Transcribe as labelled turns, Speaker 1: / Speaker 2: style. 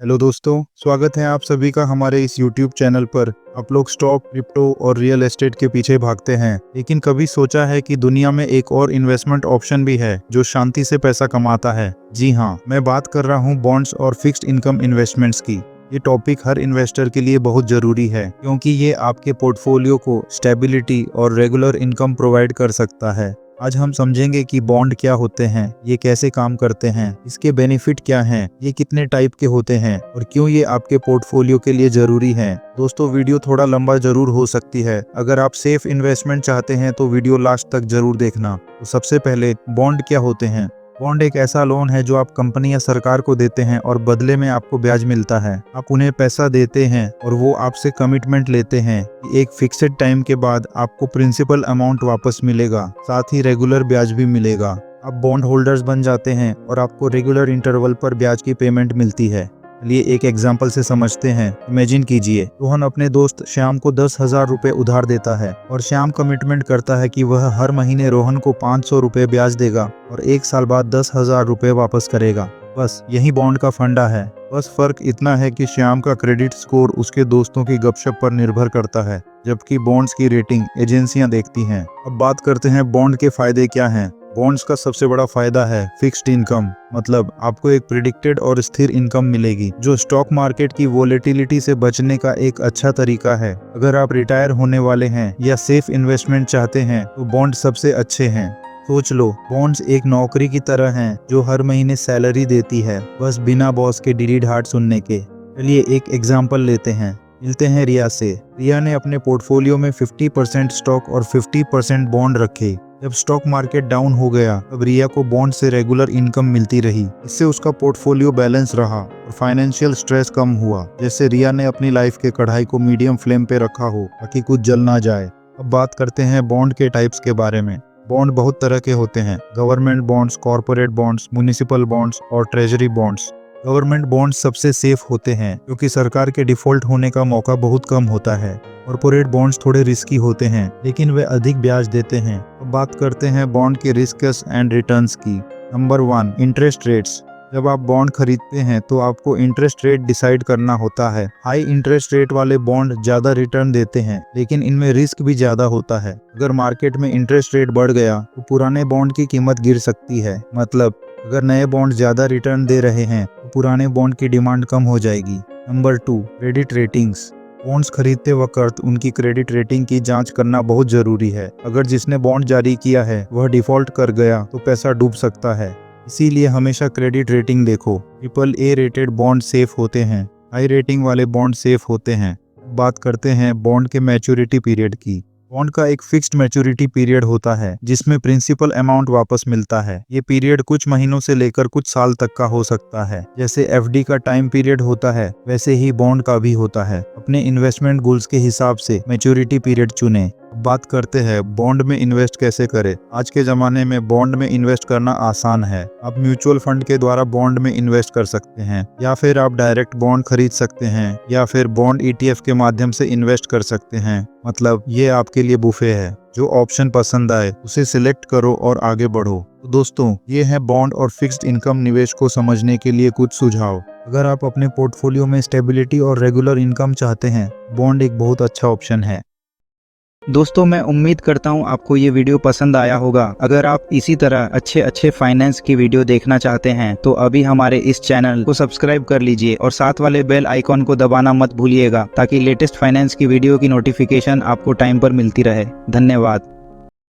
Speaker 1: Hello दोस्तों, स्वागत है आप सभी का हमारे इस YouTube चैनल पर। आप लोग स्टॉक, क्रिप्टो और रियल एस्टेट के पीछे भागते हैं, लेकिन कभी सोचा है कि दुनिया में एक और इन्वेस्टमेंट ऑप्शन भी है जो शांति से पैसा कमाता है? जी हाँ, मैं बात कर रहा हूँ बॉन्ड्स और फिक्स्ड इनकम इन्वेस्टमेंट्स की। ये टॉपिक हर इन्वेस्टर के लिए बहुत जरूरी है क्योंकि ये आपके पोर्टफोलियो को स्टेबिलिटी और रेगुलर इनकम प्रोवाइड कर सकता है। आज हम समझेंगे कि बॉन्ड क्या होते हैं, ये कैसे काम करते हैं, इसके बेनिफिट क्या हैं, ये कितने टाइप के होते हैं और क्यों ये आपके पोर्टफोलियो के लिए जरूरी हैं। दोस्तों, वीडियो थोड़ा लंबा जरूर हो सकती है। अगर आप सेफ इन्वेस्टमेंट चाहते हैं तो वीडियो लास्ट तक जरूर देखना। तो सबसे पहले बॉन्ड क्या होते हैं? बॉन्ड एक ऐसा लोन है जो आप कंपनी या सरकार को देते हैं और बदले में आपको ब्याज मिलता है। आप उन्हें पैसा देते हैं और वो आपसे कमिटमेंट लेते हैं कि एक फिक्स्ड टाइम के बाद आपको प्रिंसिपल अमाउंट वापस मिलेगा, साथ ही रेगुलर ब्याज भी मिलेगा। आप बॉन्ड होल्डर्स बन जाते हैं और आपको रेगुलर इंटरवल पर ब्याज की पेमेंट मिलती है। चलिए एक एग्जाम्पल से समझते हैं। इमेजिन कीजिए, रोहन अपने दोस्त श्याम को 10,000 रुपए उधार देता है और श्याम कमिटमेंट करता है कि वह हर महीने रोहन को 500 रुपए ब्याज देगा और 1 साल बाद 10,000 रुपए वापस करेगा। बस यही बॉन्ड का फंडा है। बस फर्क इतना है कि श्याम का क्रेडिट स्कोर उसके दोस्तों की गपशप पर निर्भर करता है, जबकि बॉन्ड्स की रेटिंग एजेंसियां देखती हैं। अब बात करते हैं बॉन्ड के फायदे क्या हैं। बॉन्ड्स का सबसे बड़ा फायदा है फिक्स्ड इनकम, मतलब आपको एक प्रिडिक्टेड और स्थिर इनकम मिलेगी जो स्टॉक मार्केट की वोलेटिलिटी से बचने का एक अच्छा तरीका है। अगर आप रिटायर होने वाले हैं या सेफ इन्वेस्टमेंट चाहते हैं तो बॉन्ड सबसे अच्छे हैं। सोच लो, बॉन्ड्स एक नौकरी की तरह हैं जो हर महीने सैलरी देती है, बस बिना बॉस के डिलीट हार्ट सुनने के। चलिए एक एग्जाम्पल लेते हैं। मिलते हैं रिया से। रिया ने अपने पोर्टफोलियो में 50% स्टॉक और 50% बॉन्ड रखे। जब स्टॉक मार्केट डाउन हो गया तब रिया को बॉन्ड से रेगुलर इनकम मिलती रही। इससे उसका पोर्टफोलियो बैलेंस रहा और फाइनेंशियल स्ट्रेस कम हुआ। जैसे रिया ने अपनी लाइफ के कढ़ाई को मीडियम फ्लेम पे रखा हो ताकि कुछ जल ना जाए। अब बात करते हैं बॉन्ड के टाइप्स के बारे में। बॉन्ड बहुत तरह के होते हैं: government bonds, corporate bonds, municipal bonds और ट्रेजरी बॉन्ड्स। गवर्नमेंट बॉन्ड्स सबसे सेफ होते हैं क्योंकि सरकार के डिफॉल्ट होने का मौका बहुत कम होता है। कॉर्पोरेट बॉन्ड्स थोड़े रिस्की होते हैं लेकिन वे अधिक ब्याज देते हैं। अब बात करते हैं बॉन्ड के रिस्क्स एंड रिटर्न्स की। Number 1, interest rates. जब आप बॉन्ड खरीदते हैं तो आपको इंटरेस्ट रेट डिसाइड करना होता है। हाई इंटरेस्ट रेट वाले बॉन्ड ज्यादा रिटर्न देते हैं लेकिन इनमें रिस्क भी ज्यादा होता है। अगर मार्केट में इंटरेस्ट रेट बढ़ गया तो पुराने बॉन्ड की कीमत गिर सकती है। मतलब अगर नए बॉन्ड ज्यादा रिटर्न दे रहे हैं तो पुराने बॉन्ड की डिमांड कम हो जाएगी। Number 2, credit ratings. बॉन्ड्स खरीदते वक्त उनकी क्रेडिट रेटिंग की जांच करना बहुत जरूरी है। अगर जिसने बॉन्ड जारी किया है वह डिफॉल्ट कर गया तो पैसा डूब सकता है। इसीलिए हमेशा क्रेडिट रेटिंग देखो। AAA रेटेड बॉन्ड सेफ होते हैं, हाई रेटिंग वाले बॉन्ड सेफ होते हैं। बात करते हैं बॉन्ड के मैच्योरिटी पीरियड की। बॉन्ड का एक फिक्स्ड मैच्योरिटी पीरियड होता है जिसमें प्रिंसिपल अमाउंट वापस मिलता है। ये पीरियड कुछ महीनों से लेकर कुछ साल तक का हो सकता है। जैसे FD का टाइम पीरियड होता है वैसे ही बॉन्ड का भी होता है। अपने इन्वेस्टमेंट गोल्स के हिसाब से मैच्योरिटी पीरियड चुनें। बात करते हैं बॉन्ड में इन्वेस्ट कैसे करें। आज के जमाने में बॉन्ड में इन्वेस्ट करना आसान है। आप म्यूचुअल फंड के द्वारा बॉन्ड में इन्वेस्ट कर सकते हैं, या फिर आप डायरेक्ट बॉन्ड खरीद सकते हैं, या फिर बॉन्ड ETF के माध्यम से इन्वेस्ट कर सकते हैं। मतलब ये आपके लिए बुफे है। जो ऑप्शन पसंद आए उसे सिलेक्ट करो और आगे बढ़ो। तो दोस्तों, ये है बॉन्ड और फिक्स्ड इनकम निवेश को समझने के लिए कुछ सुझाव। अगर आप अपने पोर्टफोलियो में स्टेबिलिटी और रेगुलर इनकम चाहते हैं, बॉन्ड एक बहुत अच्छा ऑप्शन है।
Speaker 2: दोस्तों, मैं उम्मीद करता हूं आपको ये वीडियो पसंद आया होगा। अगर आप इसी तरह अच्छे फाइनेंस की वीडियो देखना चाहते हैं तो अभी हमारे इस चैनल को सब्सक्राइब कर लीजिए और साथ वाले बेल आइकॉन को दबाना मत भूलिएगा ताकि लेटेस्ट फाइनेंस की वीडियो की नोटिफिकेशन आपको टाइम पर मिलती रहे। धन्यवाद।